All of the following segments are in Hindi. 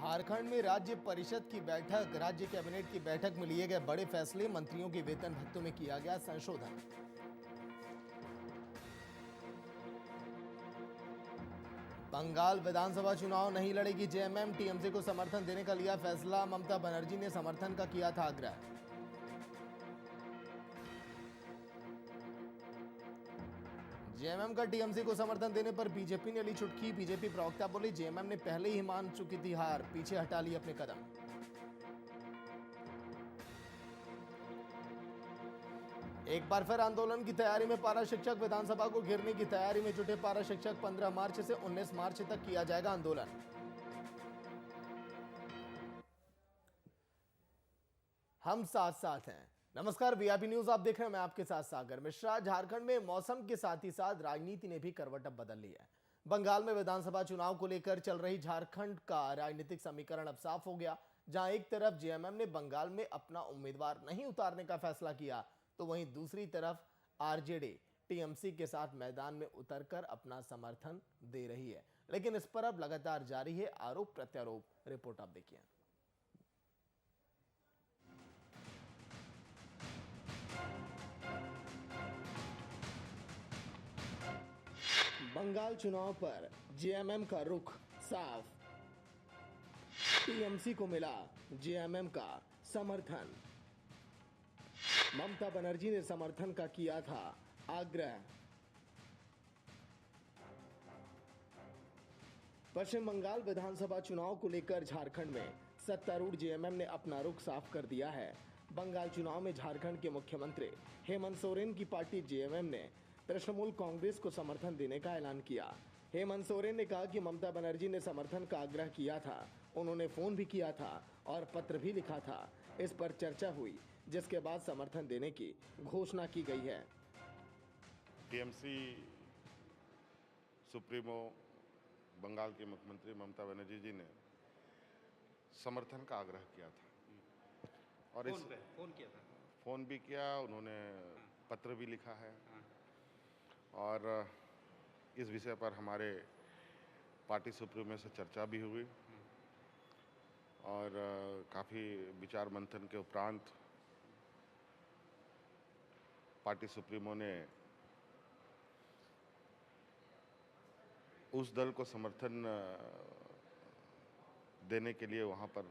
झारखंड में राज्य परिषद की बैठक, राज्य कैबिनेट की बैठक में लिए गए बड़े फैसले, मंत्रियों के वेतन भत्तों में किया गया संशोधन। बंगाल विधानसभा चुनाव नहीं लड़ेगी जेएमएम, टीएमसी को समर्थन देने का लिया फैसला, ममता बनर्जी ने समर्थन का किया था आग्रह। जेएमएम का टीएमसी को समर्थन देने पर बीजेपी ने ली चुटकी, बीजेपी प्रवक्ता बोले जेएमएम ने पहले ही मान चुकी थी हार, पीछे हटा ली अपने कदम। एक बार फिर आंदोलन की तैयारी में पारा शिक्षक, विधानसभा को घेरने की तैयारी में जुटे पारा शिक्षक, 15 मार्च से 19 मार्च तक किया जाएगा आंदोलन। हम साथ साथ हैं। नमस्कार, वीआईपी न्यूज आप देख रहे हैं, मैं आपके साथ सागर मिश्रा। झारखंड में मौसम के साथ ही साथ राजनीति ने भी करवट अब बदल ली है। बंगाल में विधानसभा चुनाव को लेकर चल रही झारखंड का राजनीतिक समीकरण अब साफ हो गया। जहां एक तरफ जेएमएम ने बंगाल में अपना उम्मीदवार नहीं उतारने का फैसला किया, तो वहीं दूसरी तरफ आरजेडी टीएमसी के साथ मैदान में उतरकर अपना समर्थन दे रही है। लेकिन इस पर अब लगातार जारी है आरोप प्रत्यारोप। रिपोर्ट आप देखिए। बंगाल चुनाव पर जेएमएम का रुख साफ, टीएमसी को मिला जेएमएम का समर्थन, ममता बनर्जी ने समर्थन का किया था आग्रह। पश्चिम बंगाल विधानसभा चुनाव को लेकर झारखंड में सत्तारूढ़ जेएमएम ने अपना रुख साफ कर दिया है। बंगाल चुनाव में झारखंड के मुख्यमंत्री हेमंत सोरेन की पार्टी जेएमएम ने तृणमूल कांग्रेस को समर्थन देने का ऐलान किया। हेमंत सोरेन ने कहा कि ममता बनर्जी ने समर्थन का आग्रह किया था, उन्होंने फोन भी किया था और पत्र भी लिखा था। इस पर चर्चा हुई, जिसके बाद समर्थन देने की घोषणा की गई है। टीएमसी सुप्रीमो बंगाल के मुख्यमंत्री ममता बनर्जी जी ने समर्थन का आग्रह किया था और फोन भी किया, उन्होंने पत्र भी लिखा है और इस विषय पर हमारे पार्टी सुप्रीमो से चर्चा भी हुई और काफ़ी विचार मंथन के उपरांत पार्टी सुप्रीमो ने उस दल को समर्थन देने के लिए वहां पर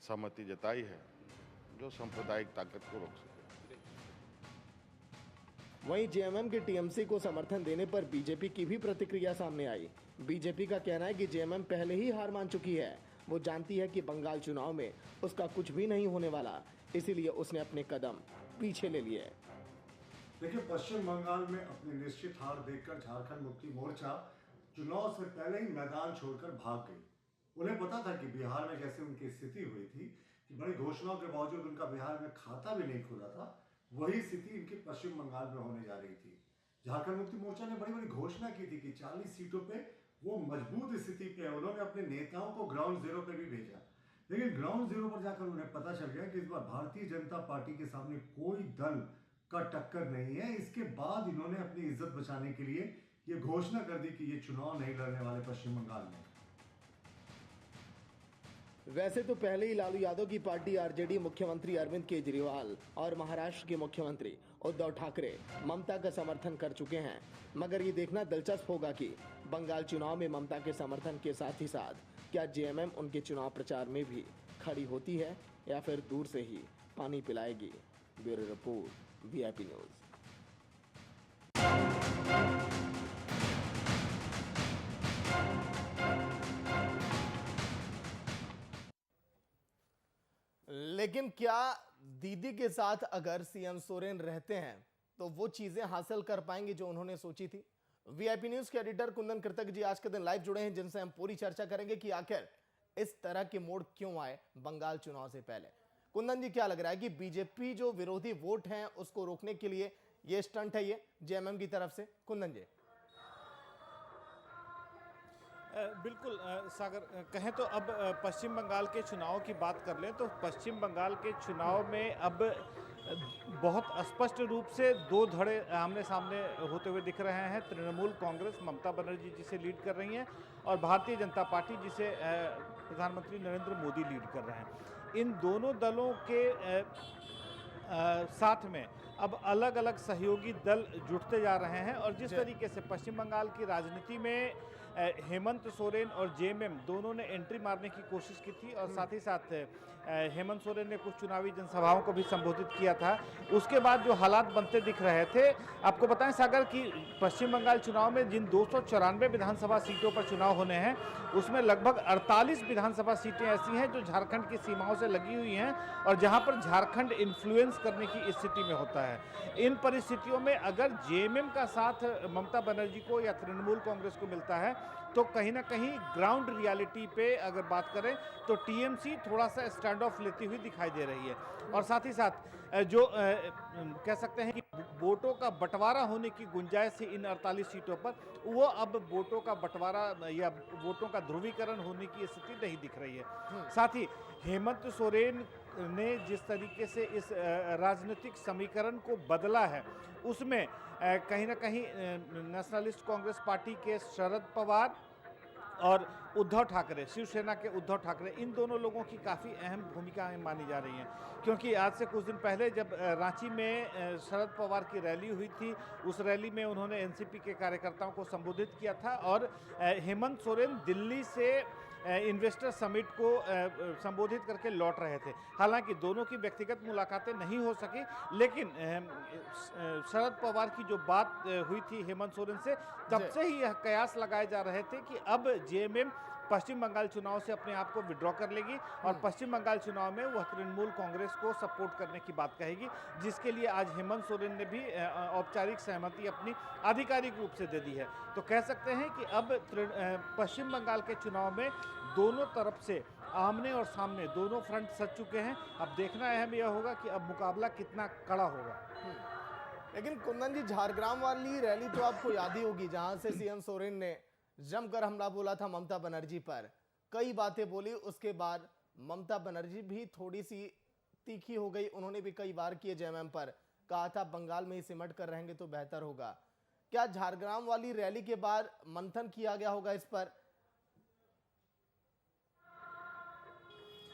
सहमति जताई है जो सांप्रदायिक ताकत को रोक सके। वहीं जेएमएम के टीएमसी को समर्थन देने पर बीजेपी की भी प्रतिक्रिया सामने आई। बीजेपी का कहना है कि जेएमएम पहले ही हार मान चुकी है, वो जानती है कि बंगाल चुनाव में उसका कुछ भी नहीं होने वाला, इसीलिए उसने अपने कदम पीछे ले लिए। देखिए, पश्चिम बंगाल में अपनी निश्चित हार देखकर झारखंड मुक्ति मोर्चा चुनाव से पहले ही मैदान छोड़कर भाग गई। उन्हें पता था कि बिहार में जैसे उनकी स्थिति हुई थी कि बड़ी घोषणाओं के बावजूद उनका बिहार में खाता भी नहीं खुला था, वही स्थिति इनकी पश्चिम बंगाल में होने जा रही थी। झारखंड मुक्ति मोर्चा ने बड़ी बड़ी घोषणा की थी कि 40 सीटों पे वो मजबूत स्थिति पे है। उन्होंने अपने नेताओं को ग्राउंड जीरो पे भी भेजा, लेकिन ग्राउंड जीरो पर जाकर उन्हें पता चल गया कि इस बार भारतीय जनता पार्टी के सामने कोई दल का टक्कर नहीं है। इसके बाद इन्होंने अपनी इज्जत बचाने के लिए ये घोषणा कर दी कि ये चुनाव नहीं लड़ने वाले पश्चिम बंगाल में। वैसे तो पहले ही लालू यादव की पार्टी आरजेडी मुख्यमंत्री अरविंद केजरीवाल और महाराष्ट्र के मुख्यमंत्री उद्धव ठाकरे ममता का समर्थन कर चुके हैं, मगर ये देखना दिलचस्प होगा कि बंगाल चुनाव में ममता के समर्थन के साथ ही साथ क्या जेएमएम उनके चुनाव प्रचार में भी खड़ी होती है या फिर दूर से ही पानी पिलाएगी। Bureau report, VIP news. लेकिन क्या दीदी के साथ अगर सीएम सोरेन रहते हैं तो वो चीजें हासिल कर पाएंगे जो उन्होंने सोची थी? वीआईपी न्यूज के एडिटर कुंदन कृतक जी आज के दिन लाइव जुड़े हैं, जिनसे हम पूरी चर्चा करेंगे कि आखिर इस तरह के मोड़ क्यों आए बंगाल चुनाव से पहले। कुंदन जी, क्या लग रहा है कि बीजेपी जो विरोधी वोट हैं उसको रोकने के लिए ये स्टंट है ये जेएमएम की तरफ से? कुंदन जी। बिल्कुल सागर, कहें तो अब पश्चिम बंगाल के चुनाव की बात कर लें तो पश्चिम बंगाल के चुनाव में अब बहुत स्पष्ट रूप से दो धड़े आमने सामने होते हुए दिख रहे हैं। तृणमूल कांग्रेस ममता बनर्जी जिसे लीड कर रही हैं और भारतीय जनता पार्टी जिसे प्रधानमंत्री नरेंद्र मोदी लीड कर रहे हैं। इन दोनों दलों के साथ में अब अलग अलग सहयोगी दल जुटते जा रहे हैं और जिस तरीके से पश्चिम बंगाल की राजनीति में हेमंत सोरेन और जेएमएम दोनों ने एंट्री मारने की कोशिश की थी और साथ ही साथ हेमंत सोरेन ने कुछ चुनावी जनसभाओं को भी संबोधित किया था। उसके बाद जो हालात बनते दिख रहे थे, आपको बताएं सागर कि पश्चिम बंगाल चुनाव में जिन 294 विधानसभा सीटों पर चुनाव होने हैं उसमें लगभग 48 विधानसभा सीटें ऐसी हैं जो झारखंड की सीमाओं से लगी हुई हैं और जहां पर झारखंड इन्फ्लुएंस करने की स्थिति में होता है। इन परिस्थितियों में अगर जेएमएम का साथ ममता बनर्जी को या तृणमूल कांग्रेस को मिलता है तो कहीं ना कहीं ग्राउंड रियलिटी पे अगर बात करें तो टीएमसी थोड़ा सा स्टैंड ऑफ लेती हुई दिखाई दे रही है और साथ ही साथ जो कह सकते हैं कि वोटों का बंटवारा होने की गुंजाइश थी इन 48 सीटों पर, वो अब वोटों का बंटवारा या वोटों का ध्रुवीकरण होने की स्थिति नहीं दिख रही है। साथ ही हेमंत सोरेन ने जिस तरीके से इस राजनीतिक समीकरण को बदला है उसमें कहीं ना कहीं नेशनलिस्ट कांग्रेस पार्टी के शरद पवार और उद्धव ठाकरे, शिवसेना के उद्धव ठाकरे, इन दोनों लोगों की काफ़ी अहम भूमिका मानी जा रही हैं क्योंकि आज से कुछ दिन पहले जब रांची में शरद पवार की रैली हुई थी, उस रैली में उन्होंने एनसीपी के कार्यकर्ताओं को संबोधित किया था और हेमंत सोरेन दिल्ली से इन्वेस्टर समिट को संबोधित करके लौट रहे थे। हालांकि दोनों की व्यक्तिगत मुलाकातें नहीं हो सकी, लेकिन शरद पवार की जो बात हुई थी हेमंत सोरेन से, तब से ही यह कयास लगाए जा रहे थे कि अब जेएमएम पश्चिम बंगाल चुनाव से अपने आप को विड्रॉ कर लेगी और पश्चिम बंगाल चुनाव में वह तृणमूल कांग्रेस को सपोर्ट करने की बात कहेगी, जिसके लिए आज हेमंत सोरेन ने भी औपचारिक सहमति अपनी आधिकारिक रूप से दे दी है। तो कह सकते हैं कि अब पश्चिम बंगाल के चुनाव में दोनों तरफ से आमने और सामने दोनों फ्रंट सज चुके हैं। अब देखना अहम यह होगा कि अब मुकाबला कितना कड़ा होगा। लेकिन कुंदन जी, झारग्राम वाली रैली तो आपको याद ही होगी जहां से सीएम सोरेन ने जमकर हमला बोला था ममता बनर्जी पर, कई बातें बोली। उसके बाद ममता बनर्जी भी थोड़ी सी तीखी हो गई, उन्होंने भी कई बार किए जेएमएम पर, कहा था बंगाल में ही सिमट कर रहेंगे तो बेहतर होगा। क्या झारग्राम वाली रैली के बाद मंथन किया गया होगा इस पर?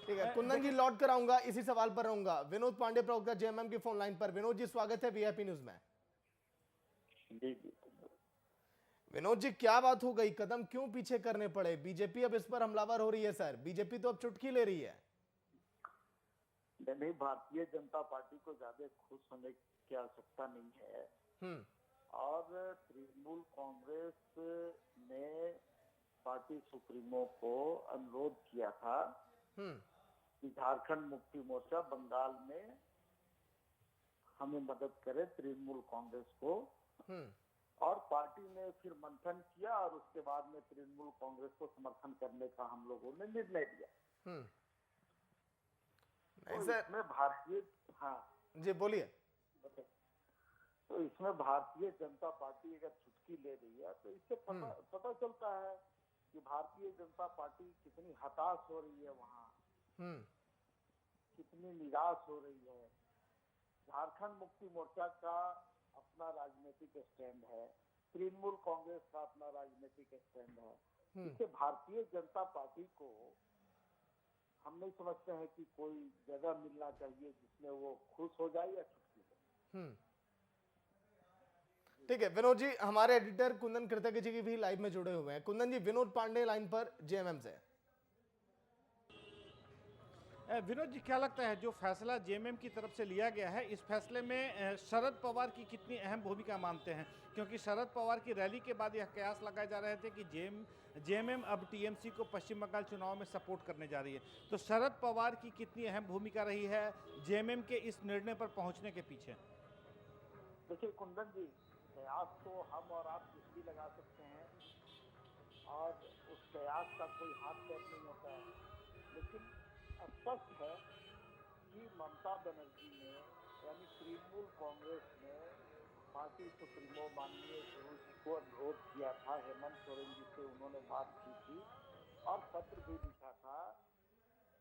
ठीक है कुंदन जी, लौट कर आऊंगा, इसी सवाल पर रहूंगा। विनोद पांडे प्रवक्ता जेएमएम की फोन लाइन पर। विनोद जी, स्वागत है वीआईपी न्यूज में। विनोद जी, क्या बात हो गई, कदम क्यों पीछे करने पड़े? बीजेपी अब इस पर हमलावर हो रही है सर, बीजेपी तो अब चुटकी ले रही है। नहीं, भारतीय जनता पार्टी को ज्यादा खुश होने की आवश्यकता नहीं है और तृणमूल कांग्रेस ने पार्टी सुप्रीमो को अनुरोध किया था कि झारखंड मुक्ति मोर्चा बंगाल में हमें मदद करे, तृणमूल कांग्रेस को, और पार्टी ने फिर मंथन किया और उसके बाद में तृणमूल कांग्रेस को समर्थन करने का हम लोगों ने निर्णय लिया। तो इसमें भारतीय जी बोलिए। तो इसमें भारतीय जनता पार्टी अगर चुटकी ले रही है तो इससे पता चलता है कि भारतीय जनता पार्टी कितनी हताश हो रही है, वहाँ कितनी निराश हो रही है। झारखंड मुक्ति मोर्चा का अपना राजनीतिक स्टैंड है, तृणमूल कांग्रेस का अपना राजनीतिक स्टैंड है। इससे भारतीय जनता पार्टी को हम नहीं समझते हैं कि कोई जगह मिलना चाहिए जिसमें वो खुश हो जाए या चुटकी हो। ठीक है विनोद जी, हमारे एडिटर कुंदन कृतज्ञ जी भी लाइव में जुड़े हुए हैं। कुंदन जी, विनोद पांडे लाइन पर जेएमएम से। विनोद जी, क्या लगता है जो फैसला जेएमएम की तरफ से लिया गया है, इस फैसले में शरद पवार की कितनी अहम भूमिका मानते हैं? क्योंकि शरद पवार की रैली के बाद यह कयास लगाए जा रहे थे कि जेएमएम अब टीएमसी को पश्चिम बंगाल चुनाव में सपोर्ट करने जा रही है, तो शरद पवार की कितनी अहम भूमिका रही है जेएमएम के इस निर्णय पर पहुंचने के पीछे? देखिए कुंदन जी, कयास तो हम और आप कुछ भी लगा सकते हैं और उस कयास का कोई हाथ पैर नहीं होता है, लेकिन स्पष्ट है कि ममता बनर्जी ने यानी तृणमूल कांग्रेस ने पार्टी सुप्रीमो माननीय गुरु जी को अनुरोध किया था, हेमंत सोरेन जी से उन्होंने बात की थी और पत्र भी लिखा था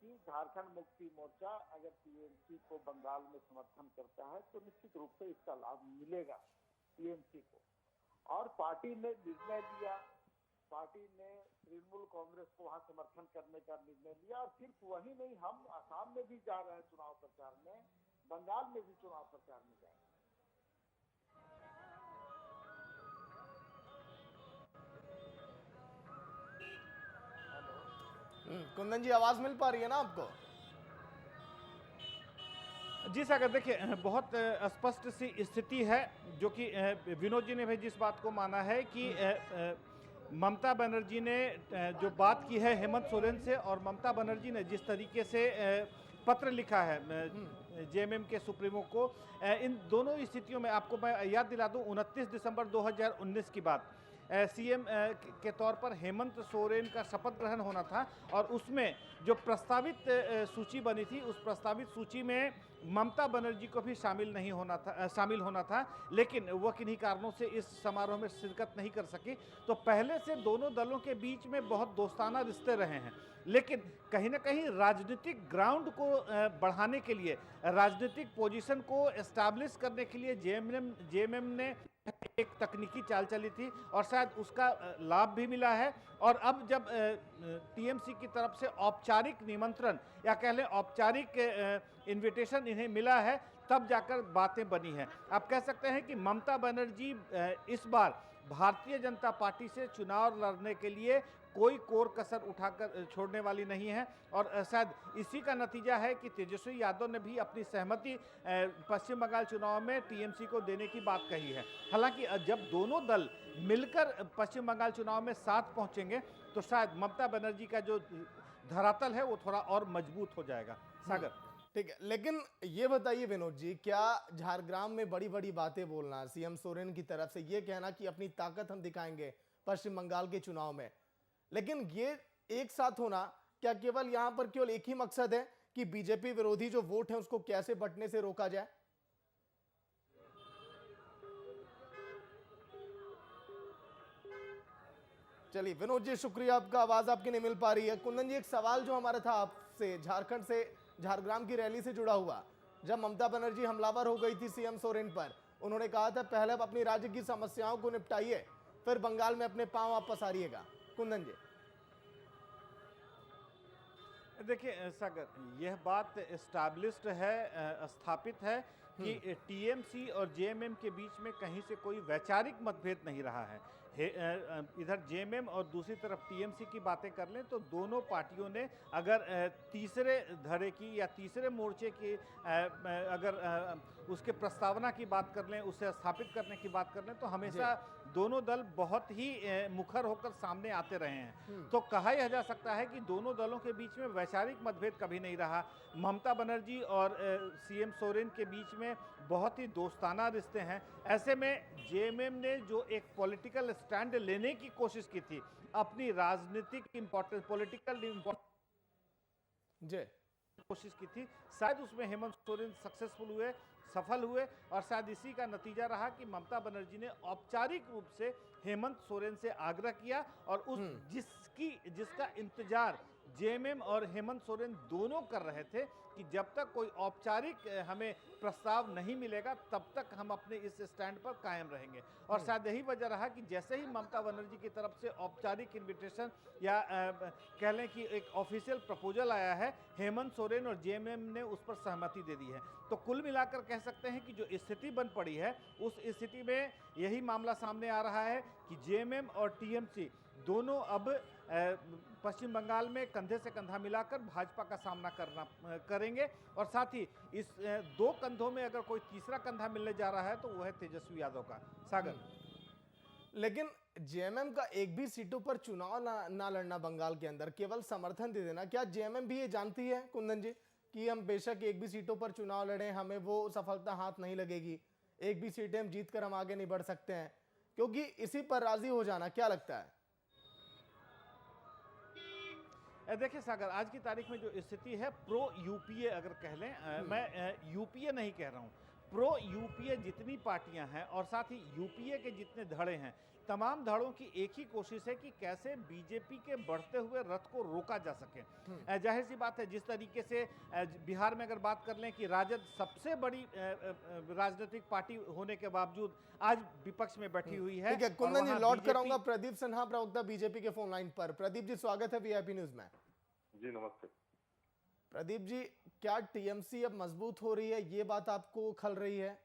कि झारखंड मुक्ति मोर्चा अगर टीएमसी को बंगाल में समर्थन करता है तो निश्चित रूप से इसका लाभ मिलेगा टीएमसी को। और पार्टी ने निर्णय लिया, पार्टी ने तृणमूल कांग्रेस को वहां समर्थन करने का निर्णय लिया। और सिर्फ वही नहीं, हम असम में भी जा रहे हैं चुनाव प्रचार में, बंगाल में भी चुनाव प्रचार में जाएंगे। कुंदन जी, आवाज मिल पा रही है ना आपको? जी सागर, देखिए बहुत स्पष्ट सी स्थिति है जो कि विनोद जी ने भी जिस बात को माना है कि ममता बनर्जी ने जो बात की है हेमंत सोरेन से, और ममता बनर्जी ने जिस तरीके से पत्र लिखा है जेएमएम के सुप्रीमो को, इन दोनों स्थितियों में आपको मैं याद दिला दूं 29 दिसंबर 2019 की बात, सीएम के तौर पर हेमंत सोरेन का शपथ ग्रहण होना था और उसमें जो प्रस्तावित सूची बनी थी उस प्रस्तावित सूची में ममता बनर्जी को भी शामिल होना था, लेकिन वह किन्हीं कारणों से इस समारोह में शिरकत नहीं कर सकी। तो पहले से दोनों दलों के बीच में बहुत दोस्ताना रिश्ते रहे हैं, लेकिन कहीं ना कहीं राजनीतिक ग्राउंड को बढ़ाने के लिए, राजनीतिक पोजीशन को एस्टैब्लिश करने के लिए जेएमएम ने एक तकनीकी चाल चली थी और शायद उसका लाभ भी मिला है। और अब जब टीएमसी की तरफ से औपचारिक निमंत्रण या कह लें औपचारिक इनविटेशन इन्हें मिला है, तब जाकर बातें बनी हैं। आप कह सकते हैं कि ममता बनर्जी इस बार भारतीय जनता पार्टी से चुनाव लड़ने के लिए कोई कोर कसर उठाकर छोड़ने वाली नहीं है, और शायद इसी का नतीजा है कि तेजस्वी यादव ने भी अपनी सहमति पश्चिम बंगाल चुनाव में टीएमसी को देने की बात कही है। हालांकि जब दोनों दल मिलकर पश्चिम बंगाल चुनाव में साथ पहुंचेंगे तो शायद ममता बनर्जी का जो धरातल है वो थोड़ा और मजबूत हो जाएगा। सागर, ठीक है, लेकिन ये बताइए विनोद जी, क्या झारग्राम में बड़ी बड़ी बातें बोलना, सीएम सोरेन की तरफ से ये कहना कि अपनी ताकत हम दिखाएंगे पश्चिम बंगाल के चुनाव में, लेकिन ये एक साथ होना, क्या केवल यहां पर केवल एक ही मकसद है कि बीजेपी विरोधी जो वोट है उसको कैसे बंटने से रोका जाए? चलिए विनोद जी, शुक्रिया आपका, आवाज आपकी नहीं मिल पा रही है। कुंदन जी, एक सवाल जो हमारा था आपसे झारखंड से, झारग्राम की रैली से जुड़ा हुआ, जब ममता बनर्जी हमलावर हो गई थी सीएम सोरेन पर, उन्होंने कहा था पहले आप अपनी राज्य की समस्याओं को निपटाइए, फिर बंगाल में अपने पांव आप पसारिएगा। कुंदन जी, देखिए सागर, यह बात एस्टैब्लिश्ड है, स्थापित है कि टीएमसी और जेएमएम के बीच में कहीं से कोई वैचारिक मतभेद नहीं रहा है। इधर जेएमएम और दूसरी तरफ टीएमसी की बातें कर लें तो दोनों पार्टियों ने अगर तीसरे धड़े की या तीसरे मोर्चे की अगर उसके प्रस्तावना की बात कर लें, उसे स्थापित करने की बात कर लें, तो हमेशा दोनों दल बहुत ही मुखर होकर सामने आते रहे हैं। तो कहा यह जा सकता है कि दोनों दलों के बीच में वैचारिक मतभेद कभी नहीं रहा। ममता बनर्जी और सीएम सोरेन के बीच में बहुत ही दोस्ताना रिश्ते हैं। ऐसे में जेएमएम ने जो एक पॉलिटिकल स्टैंड लेने की कोशिश की थी, अपनी राजनीतिक कोशिश की थी, शायद उसमें हेमंत सोरेन सफल हुए और शायद इसी का नतीजा रहा कि ममता बनर्जी ने औपचारिक रूप से हेमंत सोरेन से आग्रह किया और जिसका इंतजार जेएमएम और हेमंत सोरेन दोनों कर रहे थे कि जब तक कोई औपचारिक हमें प्रस्ताव नहीं मिलेगा तब तक हम अपने इस स्टैंड पर कायम रहेंगे। और शायद यही वजह रहा कि जैसे ही ममता बनर्जी की तरफ से औपचारिक इन्विटेशन या कह लें कि एक ऑफिशियल प्रपोजल आया है, हेमंत सोरेन और जेएमएम ने उस पर सहमति दे दी है। तो कुल मिलाकर कह सकते हैं कि जो स्थिति बन पड़ी है उस स्थिति में यही मामला सामने आ रहा है कि जेएमएम और टीएमसी दोनों अब पश्चिम बंगाल में कंधे से कंधा मिलाकर भाजपा का सामना करेंगे, और साथ ही इस दो कंधों में अगर कोई तीसरा कंधा मिलने जा रहा है तो वह है तेजस्वी यादव का। सागर, लेकिन जेएमएम का एक भी सीटों पर चुनाव ना लड़ना बंगाल के अंदर, केवल समर्थन दे देना, क्या जेएमएम भी ये जानती है कुंदन जी कि हम बेशक एक भी सीटों पर चुनाव लड़े, हमें वो सफलता हाथ नहीं लगेगी, एक भी सीटें हम जीत कर हम आगे नहीं बढ़ सकते हैं, क्योंकि इसी पर राजी हो जाना, क्या लगता है? देखिए सागर, आज की तारीख में जो स्थिति है प्रो यूपीए अगर कह लें, मैं यूपीए नहीं कह रहा हूं, प्रो यूपीए जितनी पार्टियां हैं और साथ ही यूपीए के जितने धड़े हैं, तमाम धड़ों की एक ही कोशिश है कि कैसे बीजेपी के बढ़ते हुए रथ को रोका जा सके। जाहिर सी बात है, जिस तरीके से बिहार में अगर बात कर लें कि राजद सबसे बड़ी राजनीतिक पार्टी होने के बावजूद आज विपक्ष में बैठी हुई है। ठीक है और कुंदन जी, वहां लौट कर BJP आऊंगा प्रदीप सिन्हा, प्रवक्ता बीजेपी के फोन लाइन पर। प्रदीप जी, स्वागत है वीआईपी न्यूज में। जी नमस्ते। प्रदीप जी, क्या टीएमसी अब मजबूत हो रही है, ये बात आपको खल रही है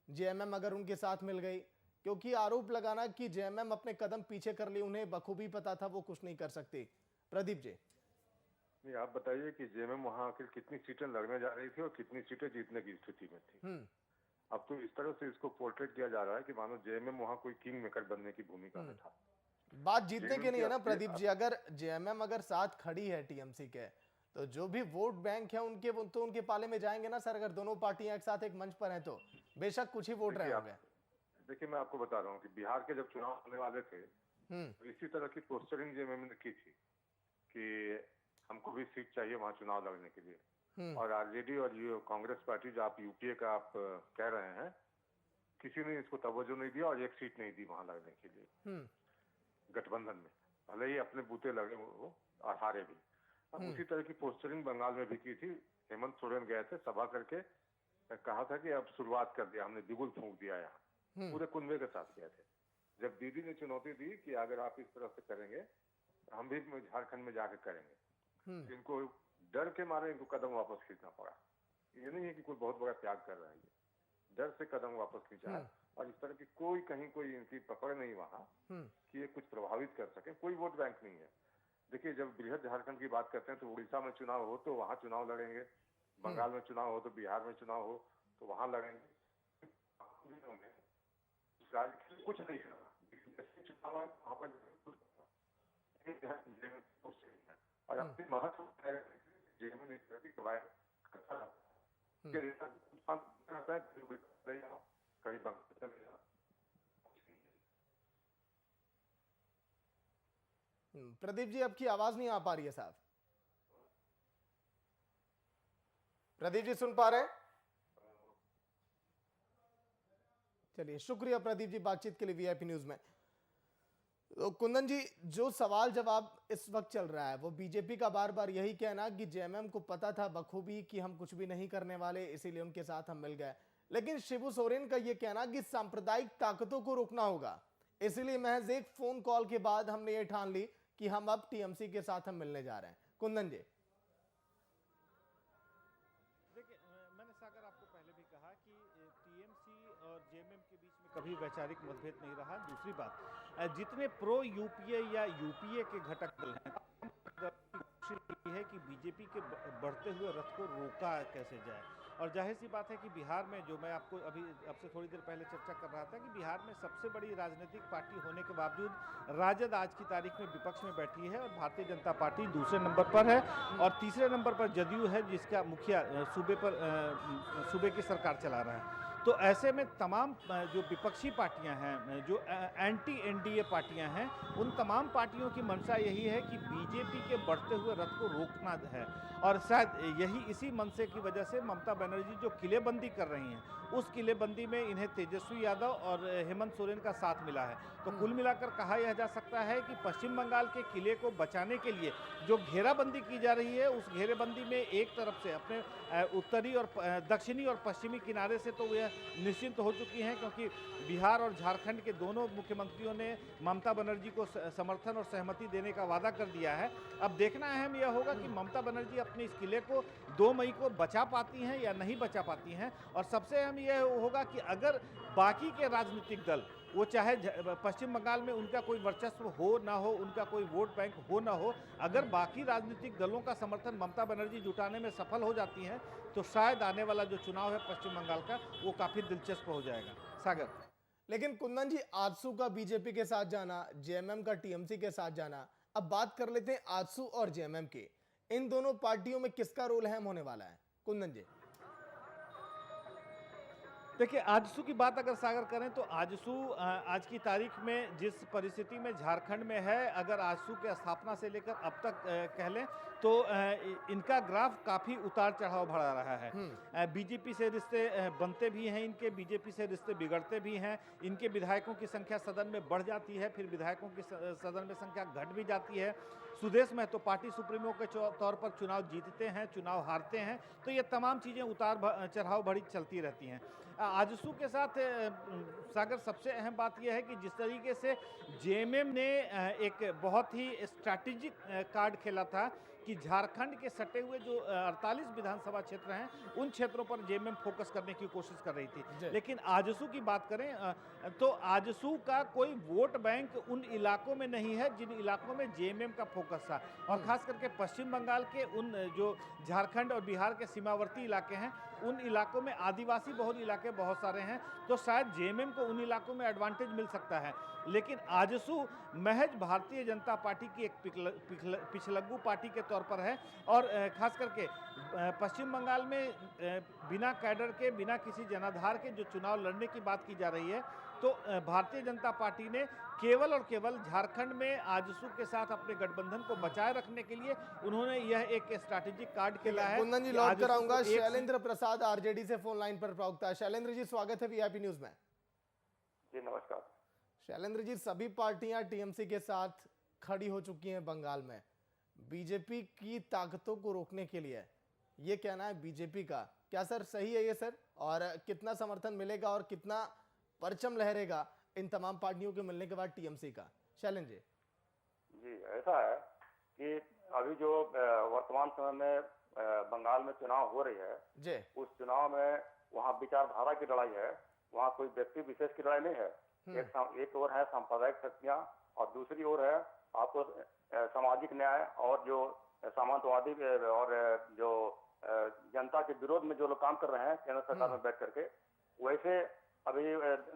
जेएमएम अगर उनके साथ मिल गई? क्योंकि आरोप लगाना कि जेएमएम अपने कदम पीछे कर लिए, उन्हें बखूबी पता था वो कुछ नहीं कर सकती। प्रदीप जी, नहीं, आप बताइए कि जेएमएम वहां आखिर कितनी सीटें लड़ने जा रही थी और कितनी सीटें जीतने की स्थिति में थी। अब तो इस तरह से इसको पोर्ट्रेट किया जा रहा है कि मानो जेएमएम वहां कोई किंग मेकर बनने की भूमिका में था। बात जीतने की नहीं है ना जेएमएम प्रदीप जी। अगर जेएमएम अगर साथ खड़ी है टीएमसी के, तो जो भी वोट बैंक है उनके, वो तो उनके पाले में जाएंगे ना सर। अगर दोनों पार्टियां एक साथ एक मंच पर हैं तो बेशक कुछ ही वोट रहे होंगे। देखिए, मैं आपको बता रहा हूँ कि बिहार के जब चुनाव होने वाले थे तो इसी तरह की पोस्टरिंग जेएमएम ने की थी कि हमको भी सीट चाहिए वहां चुनाव लड़ने के लिए। और आरजेडी और ये कांग्रेस पार्टी जो आप यूपीए का आप कह रहे हैं, किसी ने इसको तवज्जो नहीं दिया और एक सीट नहीं दी वहां लड़ने के लिए गठबंधन में, भले ही अपने बूते लगे वो और हारे भी। अब उसी तरह की पोस्टरिंग बंगाल में भी की थी। हेमंत सोरेन गए थे, सभा करके कहा था कि अब शुरुआत कर दिया, हमने बिगुल फूंक दिया, यहाँ पूरे कुनबे के साथ गए थे। जब दीदी ने चुनौती दी कि अगर आप इस तरह से करेंगे हम भी झारखंड में जाकर करेंगे, इनको डर के मारे इनको कदम वापस खींचना पड़ा। ये नहीं है कि कोई बहुत बड़ा त्याग कर रहा है, डर से कदम वापस खींचा है। और इस तरह की कोई कहीं कोई इनकी पकड़ नहीं वहां कि ये कुछ प्रभावित कर सके। कोई वोट बैंक नहीं है। देखिए, जब बृहद झारखंड की बात करते हैं तो उड़ीसा में चुनाव हो तो वहां चुनाव लड़ेंगे, बंगाल में चुनाव हो तो बिहार में चुनाव हो तो वहां लड़ेंगे। कुछ नहीं करना, चुनाव वहां पर और अपनी महत्व कहीं प्रदीप जी, आपकी आवाज नहीं आ पा रही है साहब। प्रदीप जी सुन पा रहे हैं? चलिए, शुक्रिया प्रदीप जी बातचीत के लिए वीआईपी न्यूज में। तो कुंदन जी, जो सवाल जवाब इस वक्त चल रहा है वो बीजेपी का बार बार यही कहना कि जेएमएम को पता था बखूबी कि हम कुछ भी नहीं करने वाले, इसीलिए उनके साथ हम मिल गए। लेकिन शिबू सोरेन का यह कहना कि सांप्रदायिक ताकतों को रोकना होगा, इसलिए महज एक फोन कॉल के बाद हमने ये ठान ली कि हम अब टीएमसी के साथ हम मिलने जा रहे हैं। कुंदन जी, देखिए, मैंने सागर आपको पहले भी कहा कि टीएमसी और जेएमएम के बीच में कभी वैचारिक मतभेद नहीं रहा। दूसरी बात, जितने प्रो यूपीए या यूपीए के घटक दल हैं, कोशिश है कि बीजेपी के बढ़ते हुए रथ को रोका कैसे जाए। और जाहिर सी बात है कि बिहार में, जो मैं आपको अभी आपसे थोड़ी देर पहले चर्चा कर रहा था, कि बिहार में सबसे बड़ी राजनीतिक पार्टी होने के बावजूद राजद आज की तारीख में विपक्ष में बैठी है और भारतीय जनता पार्टी दूसरे नंबर पर है और तीसरे नंबर पर जदयू है, जिसका मुखिया सूबे की सरकार चला रहा है। तो ऐसे में तमाम जो विपक्षी पार्टियां हैं, जो एंटी एनडीए पार्टियां हैं, उन तमाम पार्टियों की मंशा यही है कि बीजेपी के बढ़ते हुए रथ को रोकना है। और शायद यही इसी मनसे की वजह से ममता बनर्जी जो किलेबंदी कर रही हैं, उस किलेबंदी में इन्हें तेजस्वी यादव और हेमंत सोरेन का साथ मिला है। तो कुल मिलाकर कहा यह जा सकता है कि पश्चिम बंगाल के किले को बचाने के लिए जो घेराबंदी की जा रही है, उस घेराबंदी में एक तरफ से अपने उत्तरी और दक्षिणी और पश्चिमी किनारे से तो यह निश्चिंत हो चुकी हैं, क्योंकि बिहार और झारखंड के दोनों मुख्यमंत्रियों ने ममता बनर्जी को समर्थन और सहमति देने का वादा कर दिया है। अब देखना अहम यह होगा कि ममता बनर्जी अपने इस किले को 2 मई को बचा पाती हैं या नहीं बचा पाती हैं। और सबसे अहम यह होगा कि अगर बाकी के राजनीतिक दल, वो चाहे पश्चिम बंगाल में उनका कोई वर्चस्व हो ना हो, उनका कोई वोट बैंक हो ना हो, अगर बाकी राजनीतिक दलों का समर्थन ममता बनर्जी जुटाने में सफल हो जाती हैं तो शायद आने वाला जो चुनाव है पश्चिम बंगाल का, वो काफी दिलचस्प हो जाएगा। सागर, लेकिन कुंदन जी, आजसू का बीजेपी के साथ जाना, जेएमएम का टीएमसी के साथ जाना, अब बात कर लेते हैं आजसू और जेएमएम की। इन दोनों पार्टियों में किसका रोल अहम होने वाला है कुंदन जी? देखिए, आजसू की बात अगर सागर करें तो आजसू आज की तारीख में जिस परिस्थिति में झारखंड में है, अगर आजसू के स्थापना से लेकर अब तक कह लें तो इनका ग्राफ काफ़ी उतार चढ़ाव भरा रहा है। बीजेपी से रिश्ते बनते भी हैं इनके, बीजेपी से रिश्ते बिगड़ते भी हैं। इनके विधायकों की संख्या सदन में बढ़ जाती है, फिर विधायकों की सदन में संख्या घट भी जाती है। सुदेश महतो पार्टी सुप्रीमो के तौर पर चुनाव जीतते हैं, चुनाव हारते हैं, तो ये तमाम चीज़ें उतार चढ़ाव भरी चलती रहती हैं। आजसू के साथ सागर सबसे अहम बात यह है कि जिस तरीके से जेएमएम ने एक बहुत ही स्ट्रैटेजिक कार्ड खेला था कि झारखंड के सटे हुए जो 48 विधानसभा क्षेत्र हैं उन क्षेत्रों पर जेएमएम फोकस करने की कोशिश कर रही थी। लेकिन आजसू की बात करें तो आजसू का कोई वोट बैंक उन इलाकों में नहीं है जिन इलाकों में जेएमएम का फोकस था, और खास करके पश्चिम बंगाल के उन जो झारखंड और बिहार के सीमावर्ती इलाके हैं उन इलाकों में आदिवासी बहुल इलाके बहुत सारे हैं, तो शायद जेएमएम को उन इलाकों में एडवांटेज मिल सकता है। लेकिन आजसू महज भारतीय जनता पार्टी की एक पिछलग्गू पार्टी के तौर पर है, और खास करके पश्चिम बंगाल में बिना कैडर के, बिना किसी जनाधार के जो चुनाव लड़ने की बात की जा रही है, तो भारतीय जनता पार्टी ने केवल और केवल झारखंड में आजसू के साथ अपने गठबंधन को बचाए रखने के लिए उन्होंने यह एक स्ट्रैटेजिक कार्ड खेला है। कुंदन जी, लौट कर आऊंगा। शैलेंद्र प्रसाद आरजेडी से फोन लाइन पर प्रवक्ता है। शैलेंद्र जी, स्वागत है वीआईपी न्यूज में। जी नमस्कार। शैलेंद्र जी, सभी पार्टियां टीएमसी के साथ खड़ी हो चुकी हैं बंगाल में बीजेपी की ताकतों को रोकने के लिए, ये कहना है बीजेपी का। क्या सर सही है ये सर? और कितना समर्थन मिलेगा और कितना परचम लहरेगा इन तमाम पार्टियों के मिलने के बाद टीएमसी का? शैलेंद्र जी। जी ऐसा है कि अभी जो वर्तमान समय में बंगाल में चुनाव हो रही है जी, उस चुनाव में वहाँ विचारधारा की लड़ाई है, वहाँ कोई व्यक्ति विशेष की लड़ाई नहीं है। एक ओर है सांप्रदायिक शक्तियाँ और दूसरी ओर है आपको सामाजिक न्याय और जो सामंतवादी और जो जनता के विरोध में जो लोग काम कर रहे हैं केंद्र सरकार में बैठ करके। वैसे अभी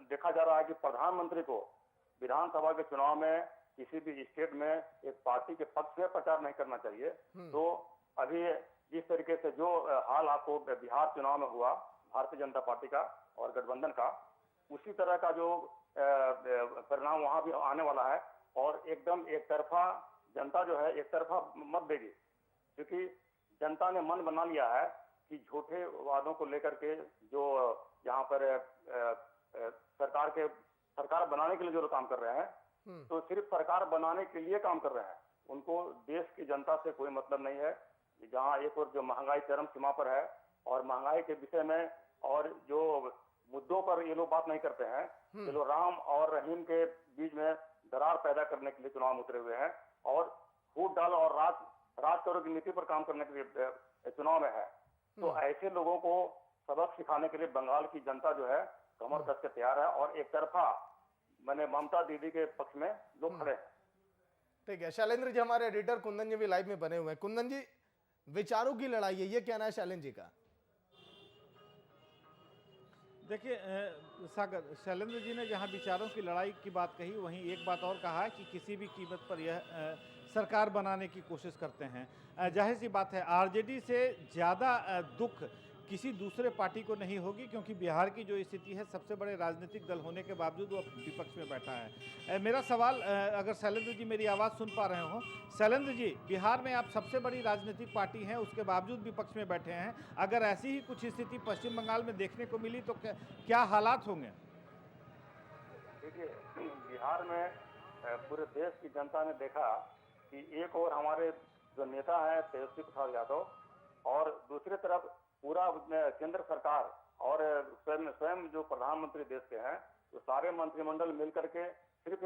देखा जा रहा है कि प्रधानमंत्री को विधानसभा के चुनाव में किसी भी स्टेट में एक पार्टी के पक्ष में प्रचार नहीं करना चाहिए। तो अभी जिस तरीके से जो हाल आपको बिहार चुनाव में हुआ भारतीय जनता पार्टी का और गठबंधन का, उसी तरह का जो परिणाम वहां भी आने वाला है। और एकदम एक तरफा जनता जो है एक तरफा मत देगी, क्योंकि जनता ने मन बना लिया है कि झूठे वादों को लेकर के जो यहाँ पर सरकार बनाने के लिए जो लोग काम कर रहे हैं, तो सिर्फ सरकार बनाने के लिए काम कर रहे हैं, उनको देश की जनता से कोई मतलब नहीं है। जहाँ एक और जो महंगाई चरम सीमा पर है और महंगाई के विषय में और जो मुद्दों पर ये लोग बात नहीं करते हैं, ये लोग राम और रहीम के बीच में दरार पैदा करने के लिए चुनाव में उतरे हुए हैं और फूट डाल और राज करो की नीति पर काम करने के लिए चुनाव में है। तो ऐसे लोगों को सबक सिखाने के लिए बंगाल की जनता जो है कमर कस के तैयार है और एक तरफा मैंने ममता दीदी के पक्ष में लोग खड़े हैं। ठीक है शैलेंद्र जी, हमारे एडिटर कुंदन जी भी लाइव में बने हुए हैं। कुंदन जी, विचारों की लड़ाई है, ये कहना है शैलेंद्र जी का। देखिए सागर, शैलेंद्र जी ने जहां विचारों की लड़ाई की बात कही, वहीं एक बात और कहा है कि किसी भी कीमत पर यह सरकार बनाने की कोशिश करते हैं। जाहिर सी बात है आरजेडी से ज़्यादा दुख किसी दूसरे पार्टी को नहीं होगी, क्योंकि बिहार की जो स्थिति है सबसे बड़े राजनीतिक दल होने के बावजूद वो विपक्ष में बैठा है। मेरा सवाल, अगर शैलेंद्र जी मेरी आवाज़ सुन पा रहे हो, शैलेंद्र जी, बिहार में आप सबसे बड़ी राजनीतिक पार्टी हैं, उसके बावजूद विपक्ष में बैठे हैं, अगर ऐसी ही कुछ स्थिति पश्चिम बंगाल में देखने को मिली तो क्या हालात होंगे? देखिए, बिहार में पूरे देश की जनता ने देखा कि एक और हमारे जो नेता है तेजस्वी प्रसाद यादव और दूसरी तरफ पूरा केंद्र सरकार और स्वयं जो प्रधानमंत्री देश के हैं, तो सारे मंत्रिमंडल मिलकर के सिर्फ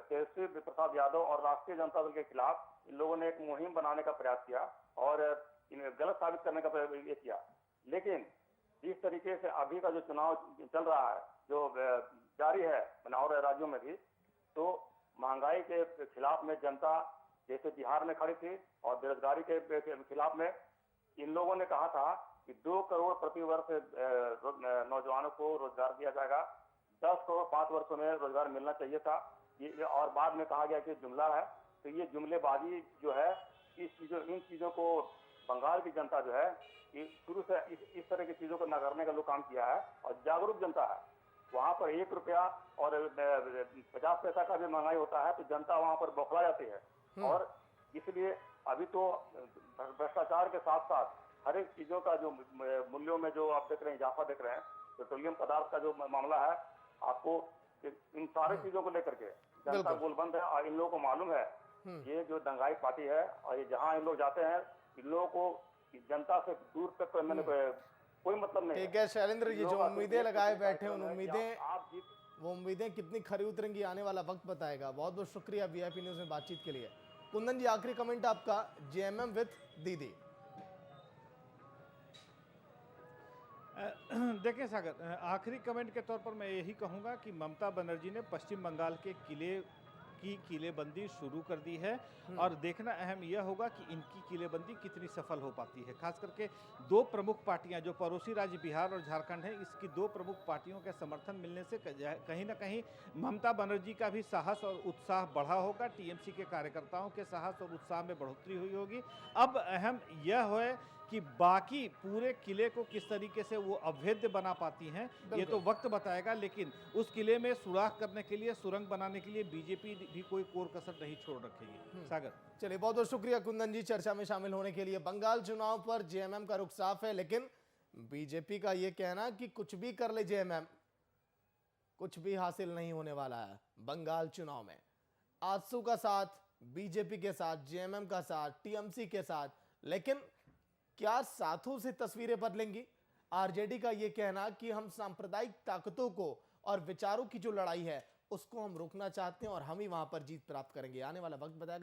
तेजस्वी प्रसाद यादव और राष्ट्रीय जनता दल के खिलाफ इन लोगों ने एक मुहिम बनाने का प्रयास किया और इन्हें गलत साबित करने का ये किया। लेकिन जिस तरीके से अभी का जो चुनाव चल रहा है, जो जारी है और राज्यों में भी, तो महंगाई के खिलाफ में जनता जैसे बिहार में खड़ी थी और बेरोजगारी के खिलाफ में इन लोगों ने कहा था कि 2 करोड़ प्रति वर्ष नौजवानों को रोजगार दिया जाएगा, 10 करोड़ 5 वर्षों में रोजगार मिलना चाहिए था। ये और बाद में कहा गया कि जुमला है। तो ये जुमलेबाजी जो है इन चीजों को बंगाल की जनता जो है ये शुरू से इस तरह की चीजों को नकारने का जो काम किया है और जागरूक जनता है। वहां पर 1 रुपया और 50 पैसा का भी महंगाई होता है तो जनता वहां पर बौखला जाती है। और इसलिए अभी तो भ्रष्टाचार के साथ साथ हर एक चीजों का जो मूल्यों में जो आप देख रहे हैं इजाफा देख रहे हैं, पेट्रोलियम पदार्थ का जो मामला है, आपको इन सारी चीजों को लेकर के जनता गोलबंद है। और इन लोगों को मालूम है ये जो दंगाई पार्टी है और ये जहाँ इन लोग जाते हैं इन लोगों को जनता से दूर तक मैंने कोई मतलब नहीं। ठीक है शैलेंद्र जी, जो उम्मीदें लगाए बैठे उन उम्मीदें आप वो उम्मीदें कितनी खरी उतरेंगी आने वाला वक्त बताएगा। बहुत बहुत शुक्रिया वीआईपी न्यूज में बातचीत के लिए। कुंदन जी, आखिरी कमेंट आपका जेएमएम विद दीदी। देखिए सागर, आखिरी कमेंट के तौर पर मैं यही कहूँगा कि ममता बनर्जी ने पश्चिम बंगाल के किले की किलेबंदी शुरू कर दी है और देखना अहम यह होगा कि इनकी किलेबंदी कितनी सफल हो पाती है। खास करके दो प्रमुख पार्टियां जो पड़ोसी राज्य बिहार और झारखंड है, इसकी दो प्रमुख पार्टियों के समर्थन मिलने से कहीं ना कहीं ममता बनर्जी का भी साहस और उत्साह बढ़ा होगा। टीएमसी के कार्यकर्ताओं के साहस और उत्साह में बढ़ोतरी हुई होगी। अब अहम यह है कि बाकी पूरे किले को किस तरीके से वो अभेद्य बना पाती हैं ये तो वक्त बताएगा, लेकिन उस किले में सुराख करने के लिए, सुरंग बनाने के लिए बीजेपी भी कोई कोर कसर नहीं छोड़ रखेगी। सागर, चलिए बहुत बहुत शुक्रिया कुंदन जी चर्चा में शामिल होने के लिए। बंगाल चुनाव पर जेएमएम का रुख साफ है, लेकिन बीजेपी का ये कहना कि कुछ भी कर ले जेएमएम, कुछ भी हासिल नहीं होने वाला है बंगाल चुनाव में। आजसू का साथ बीजेपी के साथ, जेएमएम का साथ, टीएमसी के साथ, लेकिन क्या साथों से तस्वीरें बदलेंगी? आरजेडी का यह कहना कि हम सांप्रदायिक ताकतों को और विचारों की जो लड़ाई है उसको हम रोकना चाहते हैं और हम ही वहां पर जीत प्राप्त करेंगे। आने वाला वक्त बताएगा।